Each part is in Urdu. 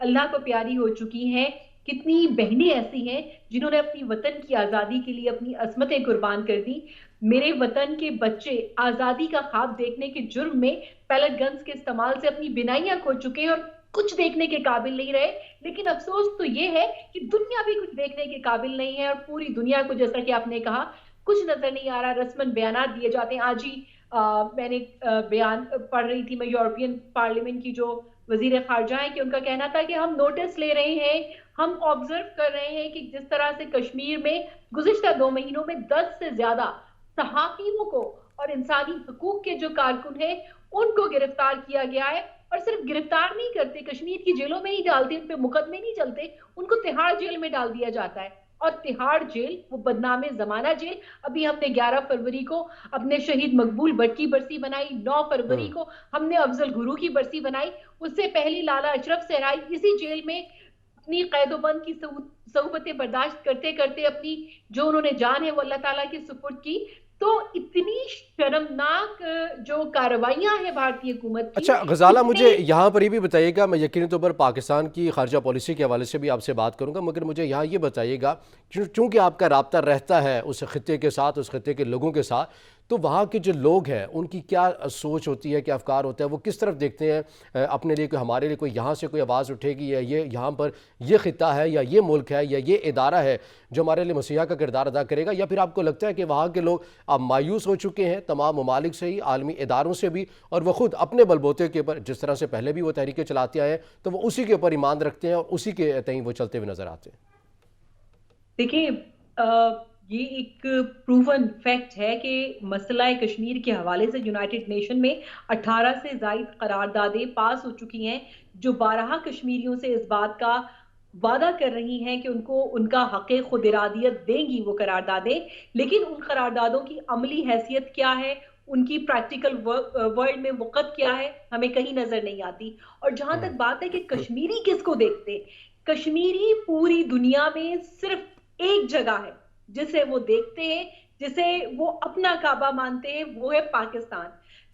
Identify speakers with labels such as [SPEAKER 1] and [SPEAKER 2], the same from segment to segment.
[SPEAKER 1] اللہ کو پیاری ہو چکی ہیں، کتنی بہنیں ایسی ہیں جنہوں نے اپنی وطن کی آزادی کے لیے اپنی عصمتیں قربان کر دی۔ میرے وطن کے بچے آزادی کا خواب دیکھنے کے جرم میں پیلٹ گنز کے استعمال سے اپنی بینائیاں کھو چکے ہیں اور کچھ دیکھنے کے قابل نہیں رہے۔ لیکن افسوس تو یہ ہے کہ دنیا بھی کچھ دیکھنے کے قابل نہیں ہے، اور پوری دنیا کو، جیسا کہ آپ نے کہا، کچھ نظر نہیں آ رہا۔ رسماً بیانات دیے جاتے ہیں۔ آج ہی میں نے بیان پڑھ رہی تھی، میں یورپین پارلیمنٹ کی جو وزیر خارجہ ہیں، کہ ان کا کہنا تھا کہ ہم نوٹس لے رہے ہیں، ہم آبزرو کر رہے ہیں کہ جس طرح سے کشمیر میں گزشتہ 2 مہینوں میں 10 سے زیادہ صحافیوں کو اور انسانی حقوق کے جو کارکن ہیں ان کو گرفتار کیا گیا ہے، اور صرف گرفتار نہیں کرتے، کشمیر کی جیلوں میں نہیں ڈالتے، ان پہ مقدمے نہیں چلتے، ان کو تہاڑ جیل میں ڈال دیا جاتا ہے۔ اور تہاڑ جیل، وہ بدنام زمانہ جیل، ابھی ہم نے 11 فروری کو اپنے شہید مقبول بٹ کی برسی بنائی، 9 فروری کو ہم نے افضل گرو کی برسی بنائی، اس سے پہلی لالا اشرف صحرائی اسی جیل میں اپنی قید و بند کی صعوبتیں برداشت کرتے کرتے اپنی جو انہوں نے جان ہے وہ اللہ تعالیٰ کی سپرد کی۔ تو اتنی شرمناک جو کارروائیاں ہیں بھارتی حکومت کی،
[SPEAKER 2] اچھا غزالہ،
[SPEAKER 1] اتنے
[SPEAKER 2] مجھے یہاں پر یہ بھی بتائیے گا، میں یقینی طور پر پاکستان کی خارجہ پالیسی کے حوالے سے بھی آپ سے بات کروں گا، مگر مجھے یہاں یہ بتائیے گا چونکہ آپ کا رابطہ رہتا ہے اس خطے کے ساتھ، اس خطے کے لوگوں کے ساتھ، تو وہاں کے جو لوگ ہیں ان کی کیا سوچ ہوتی ہے، کیا افکار ہوتا ہے، وہ کس طرف دیکھتے ہیں اپنے لیے، کوئی ہمارے لیے کوئی یہاں سے کوئی آواز اٹھے گی، یا یہ یہاں پر یہ خطہ ہے یا یہ ملک ہے یا یہ ادارہ ہے جو ہمارے لیے مسیحا کا کردار ادا کرے گا، یا پھر آپ کو لگتا ہے کہ وہاں کے لوگ اب مایوس ہو چکے ہیں تمام ممالک سے ہی، عالمی اداروں سے بھی، اور وہ خود اپنے بل بوتے کے اوپر جس طرح سے پہلے بھی وہ تحریکیں چلاتے آئے ہیں تو وہ اسی کے اوپر ایمان رکھتے ہیں اور اسی کے تئیں وہ چلتے ہوئے نظر آتے ہیں؟
[SPEAKER 1] دیکھیں، یہ ایک پروون فیکٹ ہے کہ مسئلہ کشمیر کے حوالے سے یونائٹڈ نیشن میں 18 سے زائد قراردادیں پاس ہو چکی ہیں، جو 12 کشمیریوں سے اس بات کا وعدہ کر رہی ہیں کہ ان کو ان کا حق خود ارادیت دیں گی وہ قراردادیں، لیکن ان قراردادوں کی عملی حیثیت کیا ہے، ان کی پریکٹیکل ورلڈ میں وقت کیا ہے، ہمیں کہیں نظر نہیں آتی۔ اور جہاں تک بات ہے کہ کشمیری کس کو دیکھتے، کشمیری پوری دنیا میں صرف ایک جگہ ہے جسے وہ دیکھتے ہیں، جسے وہ اپنا کعبہ مانتے ہیں، وہ ہے پاکستان۔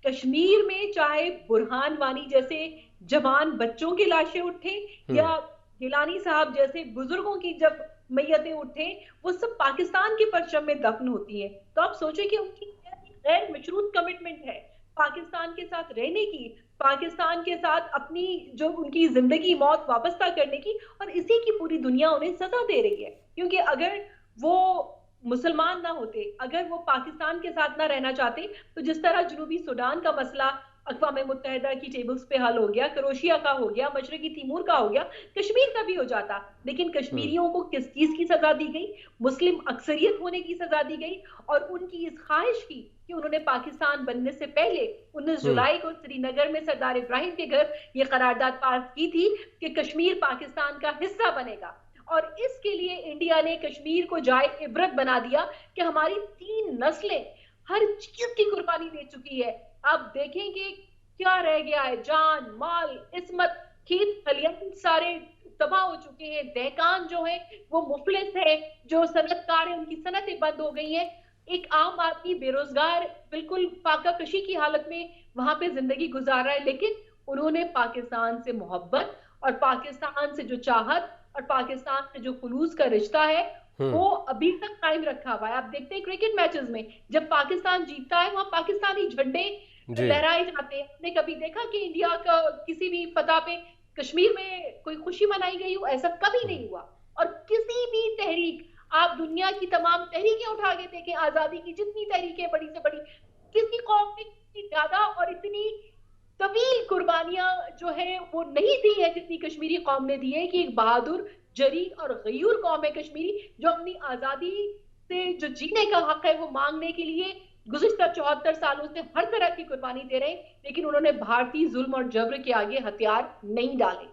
[SPEAKER 1] کشمیر میں چاہے برہان وانی جیسے جوان بچوں کی لاشیں اٹھیں یا گیلانی صاحب جیسے بزرگوں کی جب میتیں اٹھیں، وہ سب پاکستان کے پرچم میں دفن ہوتی ہیں۔ تو آپ سوچیں کہ ان کی غیر مشروط کمٹمنٹ ہے پاکستان کے ساتھ رہنے کی، پاکستان کے ساتھ اپنی جو ان کی زندگی موت وابستہ کرنے کی، اور اسی کی پوری دنیا انہیں سزا دے رہی ہے۔ کیونکہ اگر وہ مسلمان نہ ہوتے، اگر وہ پاکستان کے ساتھ نہ رہنا چاہتے، تو جس طرح جنوبی سوڈان کا مسئلہ اقوام متحدہ کی ٹیبلز پہ حل ہو گیا، کروشیا کا ہو گیا، مشرقی تیمور کا ہو گیا، کشمیر کا بھی ہو جاتا۔ لیکن کشمیریوں کو کس چیز کی سزا دی گئی؟ مسلم اکثریت ہونے کی سزا دی گئی، اور ان کی اس خواہش کی کہ انہوں نے پاکستان بننے سے پہلے 19 جولائی کو سری نگر میں سردار ابراہیم کے گھر یہ قرارداد پاس کی تھی کہ کشمیر پاکستان کا حصہ بنے گا۔ اور اس کے لیے انڈیا نے کشمیر کو جائے عبرت بنا دیا کہ ہماری 3 نسلیں ہر چیز کی قربانی دے چکی ہے۔ آپ دیکھیں کہ کیا رہ گیا ہے، جان مال عصمت، کھیت خلیان سارے تباہ ہو چکے ہیں، دہقان جو ہیں وہ مفلس ہیں، جو صنعت کار ہیں ان کی صنعتیں بند ہو گئی ہیں، ایک عام آدمی بے روزگار بالکل فاقہ کشی کی حالت میں وہاں پہ زندگی گزار رہا ہے۔ لیکن انہوں نے پاکستان سے محبت اور پاکستان سے جو چاہت اور پاکستان سے جو خلوص کا رشتہ ہے وہ ابھی تک قائم رکھا ہوا ہے۔ آپ دیکھتے ہیں کرکٹ میچز میں جب پاکستان جیتتا ہے وہاں پاکستانی جھنڈے لہرائے جاتے ہیں۔ آپ نے کبھی دیکھا کہ انڈیا کا کسی بھی فتح پہ کشمیر میں کوئی خوشی منائی گئی ہو؟ ایسا کبھی نہیں ہوا۔ اور کسی بھی تحریک، آپ دنیا کی تمام تحریکیں اٹھا کے دیکھیں، آزادی کی جتنی تحریکیں بڑی سے بڑی، کسی قوم نے اتنی زیادہ اور اتنی طویل قربانیاں جو ہے وہ نہیں دی ہے جتنی کشمیری قوم نے دی ہے، کہ ایک بہادر جری اور غیور قوم ہے کشمیری، جو اپنی آزادی سے جو جینے کا حق ہے وہ مانگنے کے لیے گزشتہ 74 سالوں سے ہر طرح کی قربانی دے رہے ہیں، لیکن انہوں نے بھارتی ظلم اور جبر کے آگے ہتھیار نہیں ڈالے۔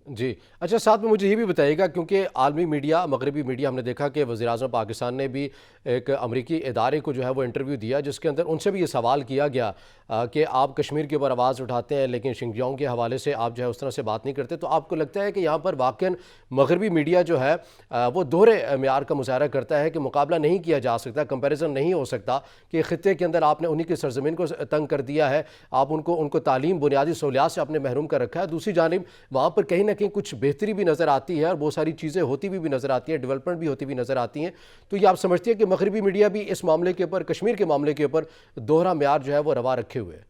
[SPEAKER 2] جی اچھا، ساتھ میں مجھے یہ بھی بتائیے گا، کیونکہ عالمی میڈیا، مغربی میڈیا، ہم نے دیکھا کہ وزیراعظم پاکستان نے بھی ایک امریکی ادارے کو جو ہے وہ انٹرویو دیا، جس کے اندر ان سے بھی یہ سوال کیا گیا کہ آپ کشمیر کے اوپر آواز اٹھاتے ہیں لیکن شنجیانگ کے حوالے سے آپ جو ہے اس طرح سے بات نہیں کرتے، تو آپ کو لگتا ہے کہ یہاں پر واقعاً مغربی میڈیا جو ہے وہ دوہرے معیار کا مظاہرہ کرتا ہے کہ مقابلہ نہیں کیا جا سکتا، کمپیریزن نہیں ہو سکتا، کہ خطے کے اندر آپ نے انہی کی سرزمین کو تنگ کر دیا ہے، آپ ان کو تعلیم، بنیادی سہولیات سے آپ نے محروم کر رکھا ہے، دوسری جانب وہاں پر کہیں نہ نہ کہیں کچھ بہتری بھی نظر آتی ہے اور بہت ساری چیزیں ہوتی بھی نظر آتی ہیں، ڈیولپمنٹ بھی ہوتی بھی نظر آتی ہیں، تو یہ آپ سمجھتی ہیں کہ مغربی میڈیا بھی اس معاملے کے اوپر، کشمیر کے معاملے کے اوپر دوہرا معیار جو ہے وہ روا رکھے ہوئے ہے؟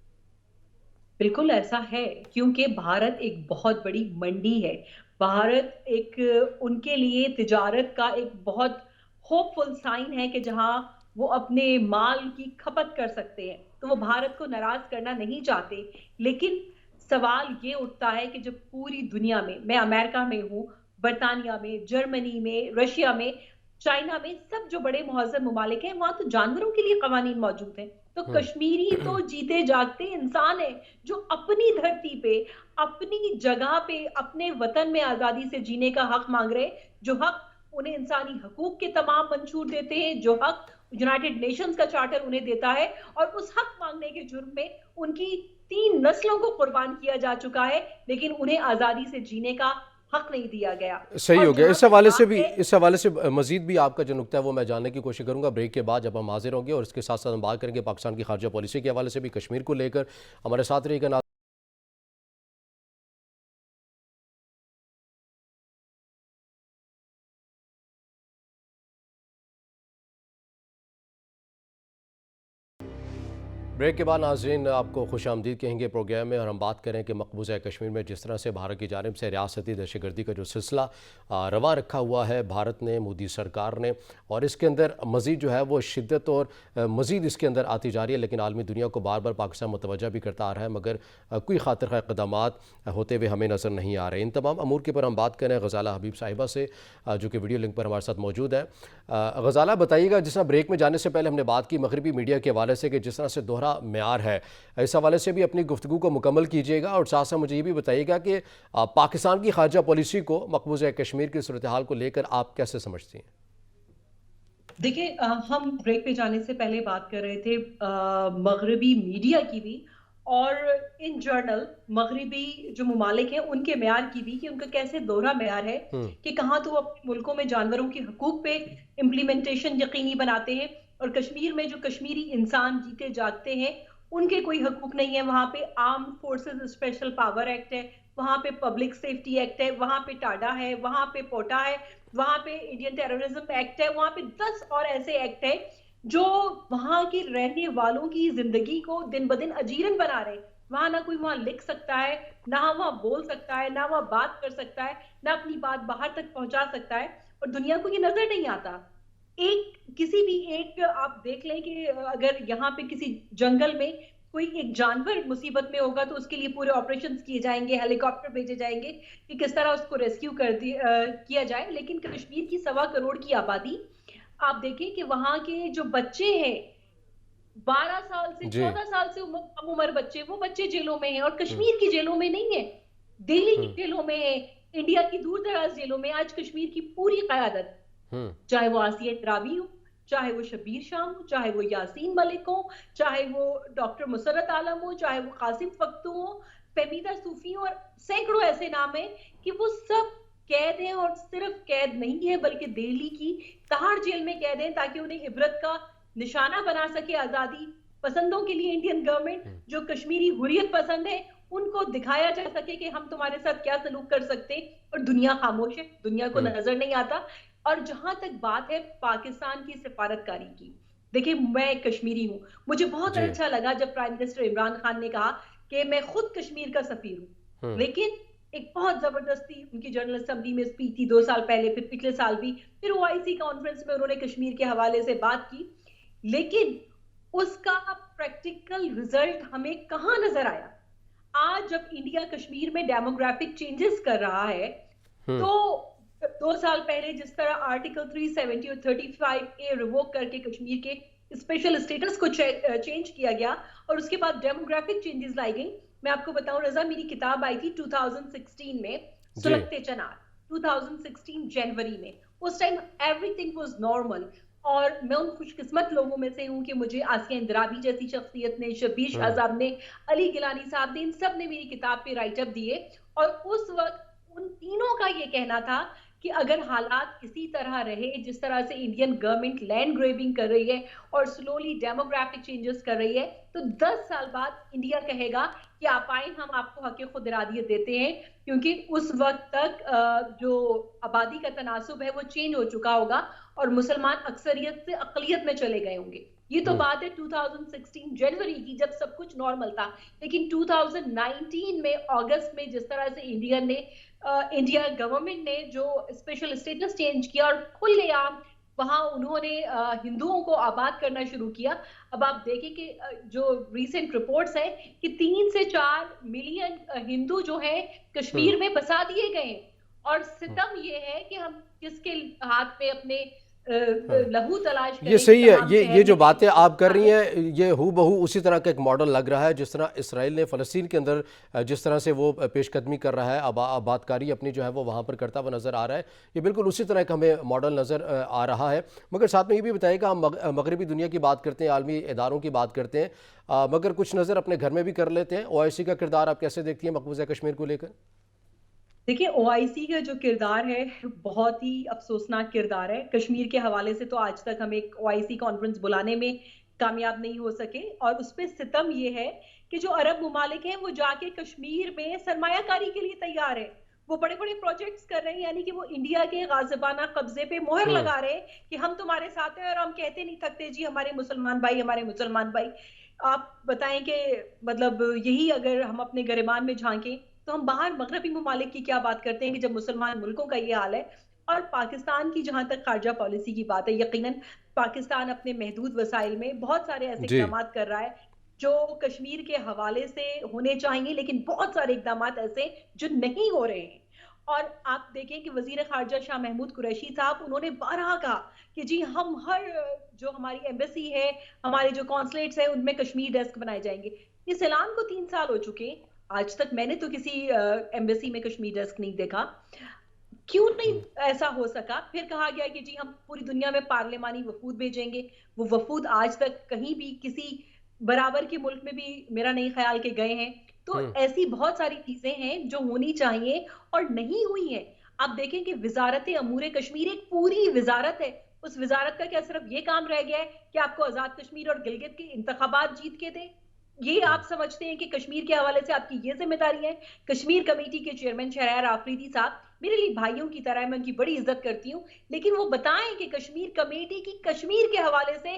[SPEAKER 1] بالکل ایسا ہے، کیونکہ بھارت ایک بہت بڑی منڈی ہے۔ بھارت ایک ان کے لیے تجارت کا ایک بہت ہوپ فل سائن ہے کہ جہاں وہ اپنے مال کی کھپت کر سکتے ہیں، تو وہ بھارت کو ناراض کرنا نہیں چاہتے۔ لیکن سوال یہ اٹھتا ہے کہ جب پوری دنیا میں امریکہ میں ہوں، برطانیہ میں، جرمنی میں، رشیا میں، چائنا میں، سب جو بڑے مہذب ممالک ہیں وہاں تو جانوروں کے لیے قوانین موجود ہیں، تو
[SPEAKER 2] ہوں
[SPEAKER 1] کشمیری تو جیتے جاگتے انسان ہیں جو اپنی دھرتی پہ، اپنی جگہ پہ، اپنے وطن میں آزادی سے جینے کا حق مانگ رہے، جو حق انہیں انسانی حقوق کے تمام منشور دیتے ہیں، جو حق یونائٹڈ نیشنز کا چارٹر انہیں دیتا ہے، اور اس حق مانگنے کے جرم میں ان کی 3 نسلوں کو قربان کیا جا چکا ہے، لیکن انہیں آزادی سے جینے کا حق نہیں دیا گیا۔
[SPEAKER 2] صحیح
[SPEAKER 1] اور
[SPEAKER 2] ہو گیا۔
[SPEAKER 1] جہاں
[SPEAKER 2] اس
[SPEAKER 1] تک
[SPEAKER 2] حوالے سے
[SPEAKER 1] بات
[SPEAKER 2] بھی،
[SPEAKER 1] ہے،
[SPEAKER 2] اس حوالے سے مزید بھی آپ کا جو نکتہ ہے وہ میں جاننے کی کوشش کروں گا بریک کے بعد، جب ہم حاضر ہوں گے، اور اس کے ساتھ ساتھ ہم بات کریں گے پاکستان کی خارجہ پالیسی کے حوالے سے بھی، کشمیر کو لے کر۔ ہمارے ساتھ رہے گا۔ بریک کے بعد ناظرین آپ کو خوش آمدید کہیں گے پروگرام میں، اور ہم بات کریں کہ مقبوضہ کشمیر میں جس طرح سے بھارت کی جانب سے ریاستی دہشت گردی کا جو سلسلہ روا رکھا ہوا ہے بھارت نے، مودی سرکار نے، اور اس کے اندر مزید جو ہے وہ شدت اور مزید اس کے اندر آتی جا رہی ہے، لیکن عالمی دنیا کو بار بار پاکستان متوجہ بھی کرتا آ رہا ہے، مگر کوئی خاطر خواہ اقدامات ہوتے ہوئے ہمیں نظر نہیں آ رہے۔ ان تمام امور کے پر ہم بات کریں غزالہ حبیب صاحبہ سے، جو کہ ویڈیو لنک پر ہمارے ساتھ موجود ہے۔ غزالہ بتائیے گا، جس طرح بریک میں جانے سے پہلے ہم نے بات کی مغربی میڈیا کے حوالے سے کہ جس طرح سے دوہرا معیار ہے، اس حوالے سے بھی اپنی گفتگو کو مکمل کیجیے گا، اور ساتھ ساتھ مجھے یہ بھی بتائیے گا کہ پاکستان کی خارجہ پالیسی کو مقبوضہ کشمیر کی صورتحال کو لے کر آپ کیسے سمجھتی ہیں؟
[SPEAKER 1] دیکھیں، ہم بریک پہ جانے سے پہلے بات کر رہے تھے مغربی میڈیا کی بھی، اور ان جرنل مغربی جو ممالک ہیں ان کے معیار کی بھی، کہ ان کا کیسے دوہرا معیار ہے، کہ کہاں تو وہ اپنے ملکوں میں جانوروں کے حقوق پہ امپلیمنٹیشن یقینی بناتے ہیں، اور کشمیر میں جو کشمیری انسان جیتے جاگتے ہیں ان کے کوئی حقوق نہیں ہے۔ وہاں پہ arm forces special power act ہے، وہاں پہ پبلک سیفٹی ایکٹ ہے، وہاں پہ ٹاڈا ہے، وہاں پہ پوٹا ہے، وہاں پہ انڈین ٹیررزم ایکٹ ہے، وہاں پہ 10 اور ایسے ایکٹ ہیں جو وہاں کے رہنے والوں کی زندگی کو دن بدن اجیرن بنا رہے ہیں۔ وہاں نہ کوئی وہاں لکھ سکتا ہے، نہ وہاں بول سکتا ہے، نہ وہاں بات کر سکتا ہے، نہ اپنی بات باہر تک پہنچا سکتا ہے، اور دنیا کو یہ نظر نہیں آتا۔ ایک کسی بھی ایک آپ دیکھ لیں کہ اگر یہاں پہ کسی جنگل میں کوئی ایک جانور مصیبت میں ہوگا تو اس کے لیے پورے آپریشنز کیے جائیں گے، ہیلی کاپٹر بھیجے جائیں گے کہ کس طرح اس کو ریسکیو کیا جائے۔ لیکن کشمیر کی 1.25 کروڑ کی آبادی، آپ دیکھیں کہ وہاں کے جو بچے ہیں، 12 سال سے
[SPEAKER 2] جی
[SPEAKER 1] 14 سال سے کم عمر بچے، وہ بچے جیلوں میں ہیں، اور کشمیر کی جیلوں میں نہیں ہیں، دہلی کی جیلوں میں ہیں، انڈیا کی دور دراز جیلوں میں۔ آج کشمیر کی پوری قیادت، چاہے وہ آسیہ ترابی ہو، چاہے وہ شبیر شام ہو، چاہے وہ یاسین ملک ہو، چاہے وہ ڈاکٹر مسرت عالم ہو، چاہے وہ قاسم فختو ہو، فہمیدہ صوفی ہو، اور سینکڑوں ایسے نام ہیں کہ وہ سب قید ہیں، اور صرف قید نہیں ہے بلکہ دہلی کی تہاڑ جیل میں قید ہیں، تاکہ انہیں عبرت کا نشانہ بنا سکے آزادی پسندوں کے لیے انڈین گورنمنٹ، جو کشمیری حریت پسند ہے، ان کو دکھایا جا سکے کہ ہم تمہارے ساتھ کیا سلوک کر سکتے ہیں، اور دنیا خاموش ہے، دنیا کو نظر نہیں آتا۔ اور جہاں تک بات ہے پاکستان کی سفارتکاری کی، دیکھیں میں کشمیری ہوں، مجھے بہت
[SPEAKER 2] جی
[SPEAKER 1] اچھا لگا جب پرائم منسٹر عمران خان نے کہا کہ میں خود کشمیر کا سفیر ہوں، لیکن ایک بہت زبردستی ان کی جنرل اسمبلی میں اسپیچ تھی 2 سال پہلے، پھر پچھلے سال بھی، پھر OIC کانفرنس میں انہوں نے کشمیر کے حوالے سے بات کی، لیکن اس کا پریکٹیکل رزلٹ ہمیں کہاں نظر آیا؟ آج جب انڈیا کشمیر میں ڈیموگرافک چینجز کر رہا ہے، تو 2 سال پہلے جس طرح آرٹیکل 370 اور 35A ریووک کر کے کشمیر کے اسپیشل اسٹیٹس کو چینج کیا گیا، اور اس کے بعد ڈیموگرافک چینجز لائی گئی۔ میں آپ کو بتاؤں رضا، میری کتاب آئی تھی 2016 میں،
[SPEAKER 2] جی
[SPEAKER 1] سلگتے چنار، 2016 جنوری میں۔ اس time everything was normal, اور میں ان خوش قسمت لوگوں میں سے ہوں کہ مجھے آسیہ اندرابی جیسی شخصیت نے، شبیر شاہ صاحب نے، علی گیلانی صاحب نے، ان سب نے میری کتاب پہ رائٹ اپ دیے، اور اس وقت ان تینوں کا یہ کہنا تھا کہ اگر حالات اسی طرح رہے جس طرح سے انڈین گورنمنٹ لینڈ گریبنگ کر رہی ہے اور سلولی ڈیموگرافک چینجز کر رہی ہے، تو 10 سال بعد انڈیا کہے گا کہ آپ آئیں، ہم آپ کو حق خود ارادیت دیتے ہیں، کیونکہ اس وقت تک جو آبادی کا تناسب ہے وہ چینج ہو چکا ہوگا اور مسلمان اکثریت سے اقلیت میں چلے گئے ہوں گے۔ یہ تو بات ہے 2016 جنوری کی، جب سب کچھ نارمل تھا، لیکن 2019 میں اگست میں جس طرح سے انڈیا گورنمنٹ نے جو اسپیشل اسٹیٹس چینج کیا اور کھلے عام وہاں انہوں نے ہندوؤں کو آباد کرنا شروع کیا۔ اب آپ دیکھیں کہ جو ریسنٹ رپورٹس ہیں کہ 3 سے 4 ملین ہندو جو ہیں کشمیر میں بسا دیے گئے ہیں، اور ستم یہ ہے کہ ہم کس کے ہاتھ میں اپنے لہو تلاش کریں۔
[SPEAKER 2] یہ صحیح ہے، یہ جو باتیں آپ کر رہی ہیں یہ ہو بہو اسی طرح کا ایک ماڈل لگ رہا ہے جس طرح اسرائیل نے فلسطین کے اندر جس طرح سے وہ پیش قدمی کر رہا ہے، آباد کاری اپنی جو ہے وہ وہاں پر کرتا ہوا نظر آ رہا ہے۔ یہ بالکل اسی طرح کا ہمیں ماڈل نظر آ رہا ہے، مگر ساتھ میں یہ بھی بتائیے کہ ہم مغربی دنیا کی بات کرتے ہیں، عالمی اداروں کی بات کرتے ہیں، مگر کچھ نظر اپنے گھر میں بھی کر لیتے ہیں۔ OIC کا کردار آپ کیسے دیکھتی ہیں مقبوضہ کشمیر کو لے کر؟
[SPEAKER 1] دیکھیں OIC کا جو کردار ہے بہت ہی افسوسناک کردار ہے۔ کشمیر کے حوالے سے تو آج تک ہم ایک OIC کانفرنس بلانے میں کامیاب نہیں ہو سکے، اور اس پہ ستم یہ ہے کہ جو عرب ممالک ہیں وہ جا کے کشمیر میں سرمایہ کاری کے لیے تیار ہے، وہ بڑے بڑے پروجیکٹس کر رہے ہیں، یعنی کہ وہ انڈیا کے غاصبانہ قبضے پہ مہر لگا رہے ہیں کہ ہم تمہارے ساتھ ہیں، اور ہم کہتے نہیں تھکتے جی ہمارے مسلمان بھائی، ہمارے مسلمان بھائی۔ آپ بتائیں کہ مطلب یہی اگر ہم اپنے گریبان میں جھانکیں تو ہم باہر مغربی ممالک کی کیا بات کرتے ہیں کہ جب مسلمان ملکوں کا یہ حال ہے۔ اور پاکستان کی جہاں تک خارجہ پالیسی کی بات ہے، یقیناً پاکستان اپنے محدود وسائل میں بہت سارے ایسے
[SPEAKER 2] جی
[SPEAKER 1] اقدامات کر رہا ہے جو کشمیر کے حوالے سے ہونے چاہیے، لیکن بہت سارے اقدامات ایسے جو نہیں ہو رہے ہیں۔ اور آپ دیکھیں کہ وزیر خارجہ شاہ محمود قریشی صاحب انہوں نے بارہا کہا کہ جی ہم ہر جو ہماری ایمبیسی ہے، ہمارے جو کانسلیٹس ہیں، ان میں کشمیر ڈیسک بنائے جائیں گے۔ اس اعلان کو 3 سال ہو چکے ہیں، آج تک میں نے تو کسی ایمبیسی میں کشمیر ڈیسک نہیں دیکھا۔ کیوں نہیں ایسا ہو سکا؟ پھر کہا گیا کہ جی ہم پوری دنیا میں پارلیمانی وفود بھیجیں گے، وہ وفود آج تک کہیں بھی کسی برابر کے ملک میں بھی میرا نہیں خیال کہ گئے ہیں۔ تو ایسی بہت ساری چیزیں ہیں جو ہونی چاہیے اور نہیں ہوئی ہیں۔ آپ دیکھیں کہ وزارت امور کشمیر ایک پوری وزارت ہے، اس وزارت کا کیا صرف یہ کام رہ گیا ہے کہ آپ کو آزاد کشمیر اور گلگت کے انتخابات جیت کے دیں؟ یہ آپ سمجھتے ہیں کہ کشمیر کے حوالے سے آپ کی یہ ذمہ داری ہے؟ کشمیر کمیٹی کے چیئرمین شہریار آفریدی صاحب میرے لیے بھائیوں کی طرح، میں ان کی بڑی عزت کرتی ہوں، لیکن وہ بتائیں کہ کشمیر کمیٹی کی کشمیر کے حوالے سے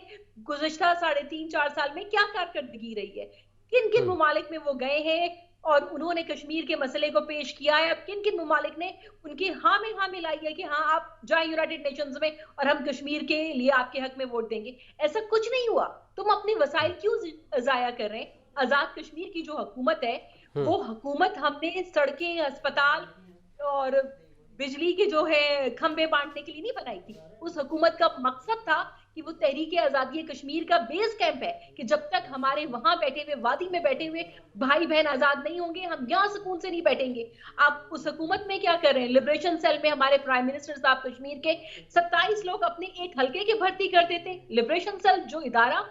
[SPEAKER 1] گزشتہ 3.5-4 سال میں کیا کارکردگی رہی ہے، کن کن ممالک میں وہ گئے ہیں اور انہوں نے کشمیر کے مسئلے کو پیش کیا ہے، اب کن کن ممالک نے ان کی ہاں میں ہاں ملائی ہے کہ ہاں آپ جائیں یونائٹڈ نیشنز میں اور ہم کشمیر کے لیے آپ کے حق میں ووٹ دیں گے؟ ایسا کچھ نہیں ہوا۔ تم اپنے وسائل کیوں ضائع کر رہے ہیں؟ آزاد کشمیر کی جو حکومت ہے وہ حکومت ہم نے سڑکیں، اسپتال اور بجلی کے جو ہے کھمبے بانٹنے کے لیے نہیں بنائی تھی۔ اس حکومت کا مقصد تھا کہ وہ تحریک آزادی کشمیر کا بیس کیمپ ہے کہ جب تک ہمارے وہاں بیٹھے ہوئے وادی میں بیٹھے ہوئے بھائی بہن آزاد نہیں ہوں گے ہم یہاں سکون سے نہیں بیٹھیں گے۔ آپ اس حکومت میں کیا کر رہے ہیں؟ لبریشن سیل میں ہمارے پرائم منسٹر صاحب کشمیر کے 27 لوگ اپنے ایک حلقے کی بھرتی کرتے تھے۔ لبریشن سیل جو ادارہ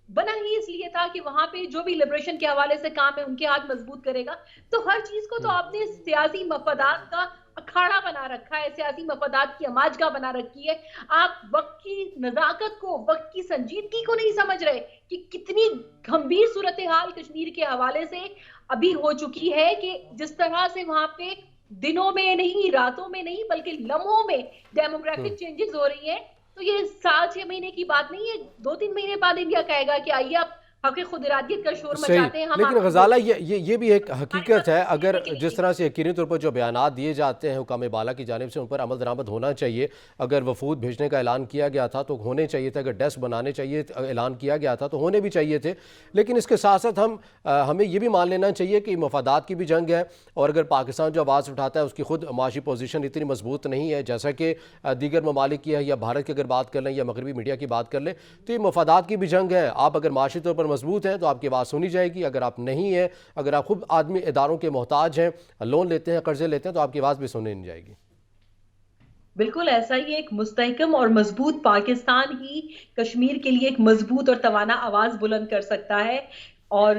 [SPEAKER 1] بنا ہی اس لیے تھا کہ وہاں پہ جو بھی لبریشن کے حوالے سے کام ہے ان کے ہاتھ مضبوط کرے گا، تو ہر چیز کو تو آپ نے سیاسی مفادات کا اکھاڑا بنا رکھا ہے، سیاسی مفادات کی اماجگاہ بنا رکھی ہے۔ آپ وقت کی نزاکت کو، وقت کی سنجیدگی کو نہیں سمجھ رہے کہ کتنی گھمبیر صورتحال کشمیر کے حوالے سے ابھی ہو چکی ہے، کہ جس طرح سے وہاں پہ دنوں میں نہیں، راتوں میں نہیں، بلکہ لمحوں میں ڈیموگرافک چینجز ہو رہی ہیں۔ تو یہ 7-6 مہینے کی بات نہیں ہے، 2-3 مہینے بعد انڈیا کہے گا کہ آئیے آپ حق خود ارادیت کا شور
[SPEAKER 2] صحیح،
[SPEAKER 1] مچاتے ہیں، ہم
[SPEAKER 2] لیکن
[SPEAKER 1] آپ
[SPEAKER 2] غزالہ یہ بھی ایک حقیقت ہے، اگر جس طرح سے یقینی طور پر جو بیانات دیے جاتے ہیں حکام بالا کی جانب سے ان پر عمل درآمد ہونا چاہیے۔ اگر وفود بھیجنے کا اعلان کیا گیا تھا تو ہونے چاہیے تھے، اگر ڈیسک بنانے چاہیے اعلان کیا گیا تھا تو ہونے بھی چاہیے تھے، لیکن اس کے ساتھ ساتھ ہمیں یہ بھی مان لینا چاہیے کہ مفادات کی بھی جنگ ہے، اور اگر پاکستان جو آواز اٹھاتا ہے اس کی خود معاشی پوزیشن اتنی مضبوط نہیں ہے جیسا کہ دیگر ممالک کی ہے، یا بھارت کی اگر بات کر لیں یا مغربی میڈیا کی بات کر لیں، تو یہ مفادات کی بھی جنگ ہے۔ آپ اگر معاشی طور پر مضبوط ہیں تو آپ کی بات سنی جائے گی، اگر آپ نہیں ہیں، اگر آپ خود آدمی اداروں کے محتاج ہیں، لون لیتے ہیں، قرضے لیتے ہیں، تو آپ کی آواز بھی سنی نہیں جائے گی۔
[SPEAKER 1] بالکل ایسا ہی ایک مستحکم اور مضبوط پاکستان ہی کشمیر کے لیے ایک مضبوط اور توانا آواز بلند کر سکتا ہے، اور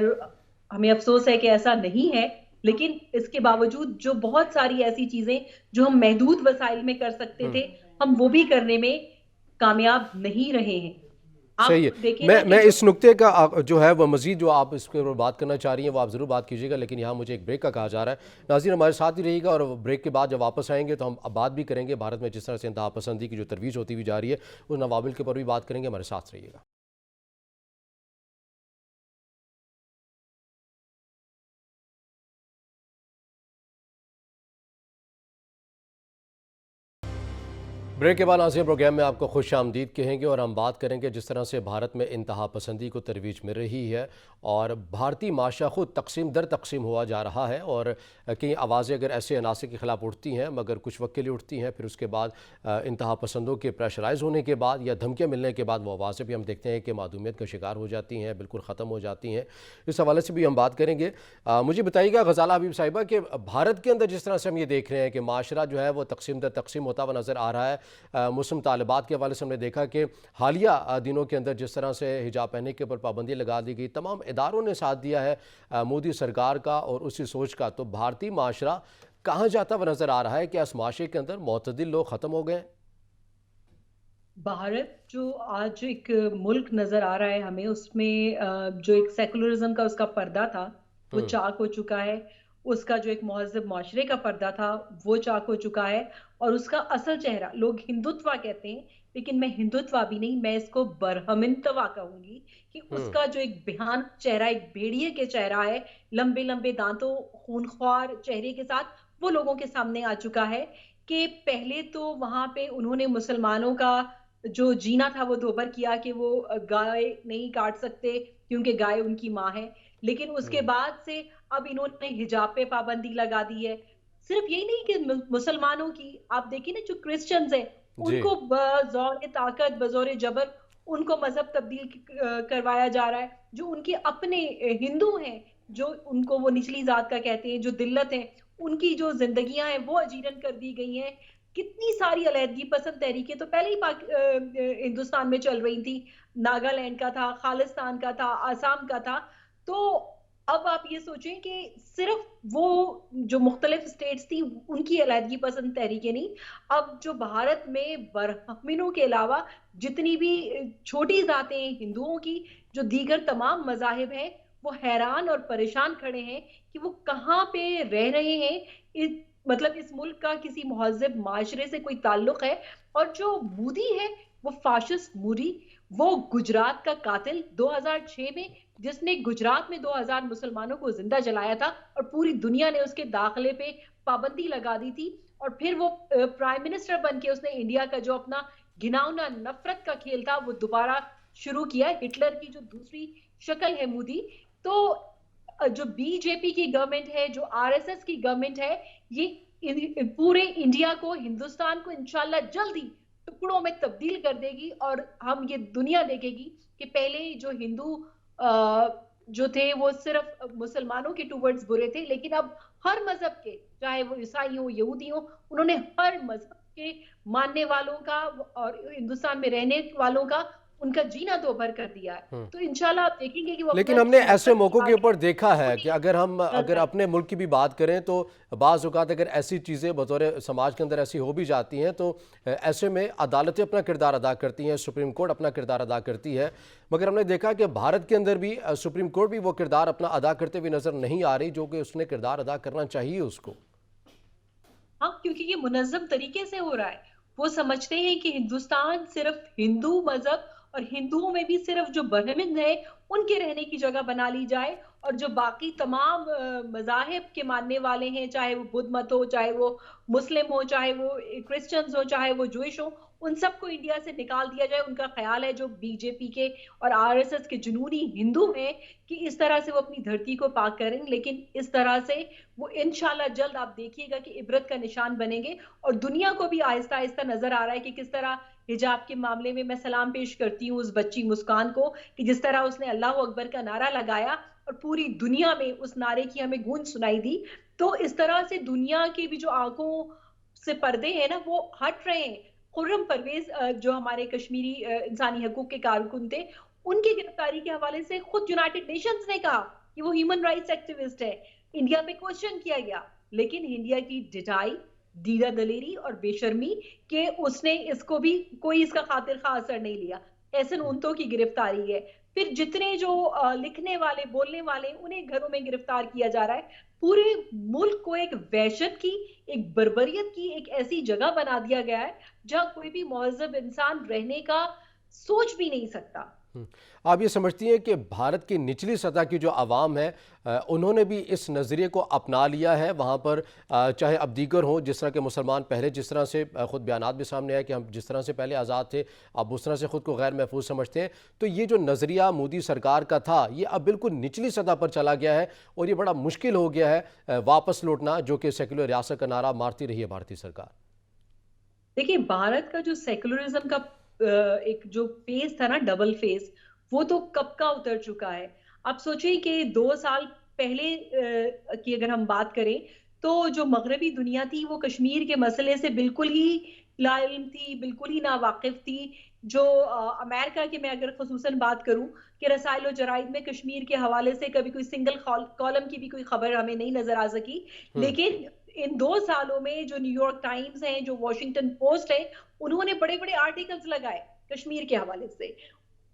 [SPEAKER 1] ہمیں افسوس ہے کہ ایسا نہیں ہے۔ لیکن اس کے باوجود جو بہت ساری ایسی چیزیں جو ہم محدود وسائل میں کر سکتے تھے ہم وہ بھی کرنے میں کامیاب نہیں رہے ہیں. آپ
[SPEAKER 2] صحیح ہے.
[SPEAKER 1] دیکھیں نا
[SPEAKER 2] میں
[SPEAKER 1] کہ جو
[SPEAKER 2] اس نقطے کا جو ہے وہ مزید جو آپ اس کے اوپر بات کرنا چاہ رہی ہیں وہ آپ ضرور بات کیجیے گا، لیکن یہاں مجھے ایک بریک کا کہا جا رہا ہے. ناظرین ہمارے ساتھ ہی رہیے گا، اور بریک کے بعد جب واپس آئیں گے تو ہم اب بات بھی کریں گے بھارت میں جس طرح سے انتہا پسندی کی جو ترویج ہوتی ہوئی جا رہی ہے ان عوامل کے اوپر بھی بات کریں گے. ہمارے ساتھ رہیے گا. بریک کے بعد ناظرین پروگرام میں آپ کو خوش آمدید کہیں گے، اور ہم بات کریں گے جس طرح سے بھارت میں انتہا پسندی کو ترویج مل رہی ہے اور بھارتی معاشرہ خود تقسیم در تقسیم ہوا جا رہا ہے، اور کئی آوازیں اگر ایسے عناصر کے خلاف اٹھتی ہیں مگر کچھ وقت کے لیے اٹھتی ہیں، پھر اس کے بعد انتہا پسندوں کے پریشرائز ہونے کے بعد یا دھمکیاں ملنے کے بعد وہ آوازیں بھی ہم دیکھتے ہیں کہ معدومیت کا شکار ہو جاتی ہیں، بالکل ختم ہو جاتی ہیں. اس حوالے سے بھی ہم بات کریں گے. مجھے بتائیے گا غزالہ حبیب صاحبہ کہ بھارت کے اندر جس طرح سے ہم یہ دیکھ رہے ہیں کہ معاشرہ جو ہے وہ تقسیم در تقسیم ہوتا ہوا نظر آ رہا ہے. مسلم طالبات کے حوالے سے ہم نے دیکھا کہ حالیہ دنوں کے اندر جس طرح سے حجاب پہننے کے اوپر پابندی لگا دی گئی، تمام اداروں نے ساتھ دیا ہے مودی سرکار کا اور اسی سوچ کا. تو بھارتی معاشرہ کہاں جاتا ہوا نظر آ رہا ہے؟ کیا اس معاشرے کے اندر معتدل لوگ ختم ہو گئے؟
[SPEAKER 1] بھارت جو آج ایک ملک نظر آ رہا ہے ہمیں، اس میں جو ایک سیکولرزم کا اس کا پردہ تھا وہ چاک ہو چکا ہے. اس کا جو ایک مہذب معاشرے کا پردہ تھا وہ چاک ہو چکا ہے. اور اس کا اصل چہرہ لوگ ہندوتوا کہتے ہیں، لیکن میں ہندوتوا بھی نہیں، میں اس کو برہمنتوا کہوں گی کہ اس کا جو ایک بھیان چہرہ، ایک بھیڑیے کے چہرہ ہے، لمبے لمبے دانتوں، خونخوار چہرے کے ساتھ، وہ لوگوں کے سامنے آ چکا ہے. کہ پہلے تو وہاں پہ انہوں نے مسلمانوں کا جو جینا تھا وہ دوبھر کیا کہ وہ گائے نہیں کاٹ سکتے کیونکہ گائے ان کی ماں ہے. لیکن اس کے بعد سے اب انہوں نے حجاب پہ پابندی لگا دی ہے. صرف یہی نہیں کہ مسلمانوں کی، آپ دیکھیں نا جو کرسچنز ہیں ان
[SPEAKER 2] جی
[SPEAKER 1] کو بزور طاقت، بزور جبر ان کو مذہب تبدیل کروایا جا رہا ہے. جو ان کے اپنے ہندو ہیں، جو ان کو وہ نچلی ذات کا کہتے ہیں، جو دلت ہیں، ان کی جو زندگیاں ہیں وہ اجیرن کر دی گئی ہیں. کتنی ساری علیحدگی پسند تحریکیں تو پہلے ہی ہندوستان میں چل رہی تھی. ناگالینڈ کا تھا، خالستان کا تھا، آسام کا تھا. تو اب آپ یہ سوچیں کہ صرف وہ جو مختلف اسٹیٹس تھی ان کی علیحدگی پسند تحریکیں نہیں، اب جو بھارت میں برہمنوں کے علاوہ جتنی بھی چھوٹی ذاتیں ہندوؤں کی، جو دیگر تمام مذاہب ہیں، وہ حیران اور پریشان کھڑے ہیں کہ وہ کہاں پہ رہ رہے ہیں. مطلب اس ملک کا کسی مہذب معاشرے سے کوئی تعلق ہے؟ اور جو مودی ہے وہ فاشسٹ مودی، وہ گجرات کا قاتل 2006 میں جس نے گجرات میں 2000 مسلمانوں کو زندہ جلایا تھا اور پوری دنیا نے اس کے داخلے پہ پابندی لگا دی تھی. اور پھر وہ پرائم منسٹر بن کے اس نے انڈیا کا جو اپنا گھناؤنا نفرت کا کھیل تھا وہ دوبارہ شروع کیا. ہٹلر کی جو دوسری شکل ہے مودی. تو جو بی جے پی کی گورنمنٹ ہے، جو آر ایس ایس کی گورنمنٹ ہے، یہ پورے انڈیا کو، ہندوستان کو انشاءاللہ جلدی ٹکڑوں میں تبدیل کر دے گی. اور ہم یہ دنیا دیکھے گی کہ پہلے جو ہندو جو تھے وہ صرف مسلمانوں کے ٹوورڈز برے تھے، لیکن اب ہر مذہب کے، چاہے وہ عیسائی ہوں، یہودی ہوں، انہوں نے ہر مذہب کے ماننے والوں کا اور ہندوستان میں رہنے والوں کا ان کا جینا دوبھر کر دیا ہے. تو انشاءاللہ آپ دیکھیں گے کہ وہ اپنا
[SPEAKER 2] لیکن ہم نے
[SPEAKER 1] جو
[SPEAKER 2] ایسے
[SPEAKER 1] نفرت کی
[SPEAKER 2] موقعوں کے اوپر
[SPEAKER 1] باتیں
[SPEAKER 2] دیکھا ہے کہ
[SPEAKER 1] انہیں
[SPEAKER 2] اگر
[SPEAKER 1] غلط
[SPEAKER 2] اپنے ملک کی بھی بات کریں تو بعض اوقات اگر ایسی چیزیں بطور سماج کے اندر ایسی ہو بھی جاتی ہیں تو ایسے میں عدالتیں اپنا کردار ادا کرتی ہیں، سپریم کورٹ اپنا کردار ادا کرتی ہے. مگر ہم نے دیکھا کہ بھارت کے اندر بھی سپریم کورٹ بھی وہ کردار اپنا ادا کرتے ہوئے نظر نہیں آ رہی جو کہ اس نے کردار ادا کرنا چاہیے اس کو.
[SPEAKER 1] ہاں، کیونکہ یہ منظم طریقے سے ہو رہا ہے. وہ سمجھتے ہیں کہ ہندوستان صرف ہندو مذہب اور ہندوؤں میں بھی صرف جو برہمن ہیں ان کے رہنے کی جگہ بنا لی جائے، اور جو باقی تمام مذاہب کے ماننے والے ہیں، چاہے وہ بدھ مت ہو، چاہے وہ مسلم ہو، چاہے وہ کرسچنز ہو، چاہے وہ جوئش ہو، ان سب کو انڈیا سے نکال دیا جائے. ان کا خیال ہے جو بی جے پی کے اور آر ایس ایس کے جنونی ہندو ہیں کہ اس طرح سے وہ اپنی دھرتی کو پاک کریں. لیکن اس طرح سے وہ انشاءاللہ جلد آپ دیکھیے گا کہ عبرت کا نشان بنیں گے. اور دنیا کو بھی آہستہ آہستہ نظر آ رہا ہے کہ کس طرح حجاب کے معاملے میں، میں سلام پیش کرتی ہوں اس بچی مسکان کو کہ جس طرح اس نے اللہ اکبر کا نعرہ لگایا اور پوری دنیا میں اس نعرے کی ہمیں گونج سنائی دی. تو اس طرح سے دنیا کی بھی جو آنکھوں سے پردے ہیں نا وہ ہٹ رہے ہیں. خرم پرویز جو ہمارے کشمیری انسانی حقوق کے کارکن تھے، ان کی گرفتاری کے حوالے سے خود یونائٹڈ نیشنز نے کہا کہ وہ ہیومن رائٹس ایکٹیوسٹ ہے. انڈیا پہ کوشچن کیا گیا، لیکن انڈیا کی ڈٹائی، دیدہ دلیری اور بے شرمی کہ اس نے اس کو بھی کوئی اس کا خاطر خواہ اثر نہیں لیا. ایسن اونتوں کی گرفتاری ہے. پھر جتنے جو لکھنے والے بولنے والے انہیں گھروں میں گرفتار کیا جا رہا ہے. پورے ملک کو ایک وحشت کی، ایک بربریت کی ایک ایسی جگہ بنا دیا گیا ہے جہاں کوئی بھی مہذب انسان رہنے کا سوچ بھی نہیں سکتا.
[SPEAKER 2] آپ یہ سمجھتی ہیں کہ بھارت کی نچلی سطح کی جو عوام ہے انہوں نے بھی اس نظریے کو اپنا لیا ہے وہاں پر، چاہے اب دیگر ہوں، جس طرح کے مسلمان پہلے جس طرح سے خود بیانات بھی سامنے آئے کہ ہم جس طرح سے پہلے آزاد تھے اب اس طرح سے خود کو غیر محفوظ سمجھتے ہیں، تو یہ جو نظریہ مودی سرکار کا تھا یہ اب بالکل نچلی سطح پر چلا گیا ہے اور یہ بڑا مشکل ہو گیا ہے واپس لوٹنا، جو کہ سیکولر ریاست کا نعرہ مارتی رہی ہے بھارتی سرکار؟
[SPEAKER 1] دیکھیے بھارت کا جو سیکولرزم کا ایک جو فیز تھا نا، ڈبل فیز، وہ تو کب کا اتر چکا ہے. آپ سوچیں کہ 2 سال پہلے کی اگر ہم بات کریں تو جو مغربی دنیا تھی وہ کشمیر کے مسئلے سے بالکل ہی لا علم تھی، بالکل ہی ناواقف تھی. جو امریکہ کی میں اگر خصوصاً بات کروں کہ رسائل و جرائد میں کشمیر کے حوالے سے کبھی کوئی سنگل کالم کی بھی کوئی خبر ہمیں نہیں نظر آ سکی. لیکن ان 2 سالوں میں جو نیو یارک ٹائمز ہیں، جو واشنگٹن پوسٹ ہے، انہوں نے بڑے بڑے آرٹیکلز لگائے کشمیر کے حوالے سے.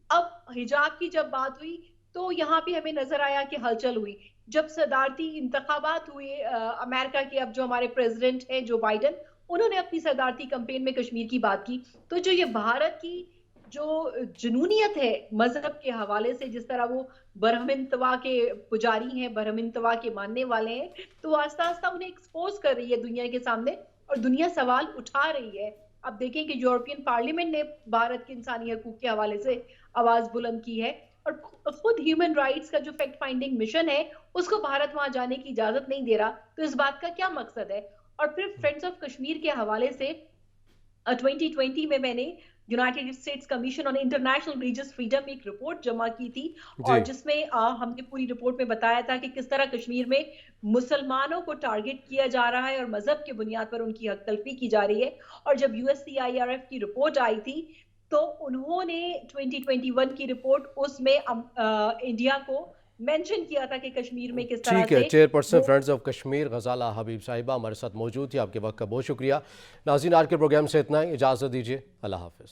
[SPEAKER 1] اب حجاب کی جب بات ہوئی تو یہاں بھی ہمیں نظر آیا کہ ہلچل ہوئی. جب صدارتی انتخابات ہوئے امریکہ کے، اب جو ہمارے پریزیڈنٹ ہیں جو بائیڈن، انہوں نے اپنی صدارتی کمپین میں کشمیر کی بات کی. تو جو یہ بھارت کی جو جنونیت ہے مذہب کے حوالے سے، جس طرح وہ برہمن توا کے پجاری ہیں، برہمن توا کے ماننے والے ہیں، تو آہستہ آہستہ انہیں ایکسپوز کر رہی ہے دنیا کے سامنے اور دنیا سوال اٹھا رہی ہے. اب دیکھیں کہ یورپین پارلیمنٹ نے بھارت کے انسانی حقوق کے حوالے سے آواز بلند کی ہے اور خود ہیومن رائٹس کا جو فیکٹ فائنڈنگ مشن ہے اس کو بھارت وہاں جانے کی اجازت نہیں دے رہا. تو اس بات کا کیا مقصد ہے؟ اور پھر فرینڈز آف کشمیر کے حوالے سے 2020 میں نے United States commission on international religious freedom ایک رپورٹ جمع کی تھی، اور
[SPEAKER 2] جی
[SPEAKER 1] جس میں ہم نے پوری رپورٹ میں بتایا تھا کہ کس طرح کشمیر میں مسلمانوں کو ٹارگٹ کیا جا رہا ہے اور مذہب کے بنیاد پر ان کی حق تلفی کی جا رہی ہے. اور جب U S C I R F کی رپورٹ آئی تھی تو انہوں نے 2021 کی رپورٹ، اس میں انڈیا کو مینشن کیا تھا کہ کشمیر میں کس طرح
[SPEAKER 2] ٹھیک ہے.
[SPEAKER 1] سے
[SPEAKER 2] چیئر پرسن
[SPEAKER 1] وہ
[SPEAKER 2] فرینڈز آف کشمیر غزالہ حبیب صاحبہ ہمارے ساتھ موجود تھی. آپ کے وقت کا بہت شکریہ. ناظرین آج کے پروگرام سے اتنا ہی، اجازت دیجیے. اللہ حافظ.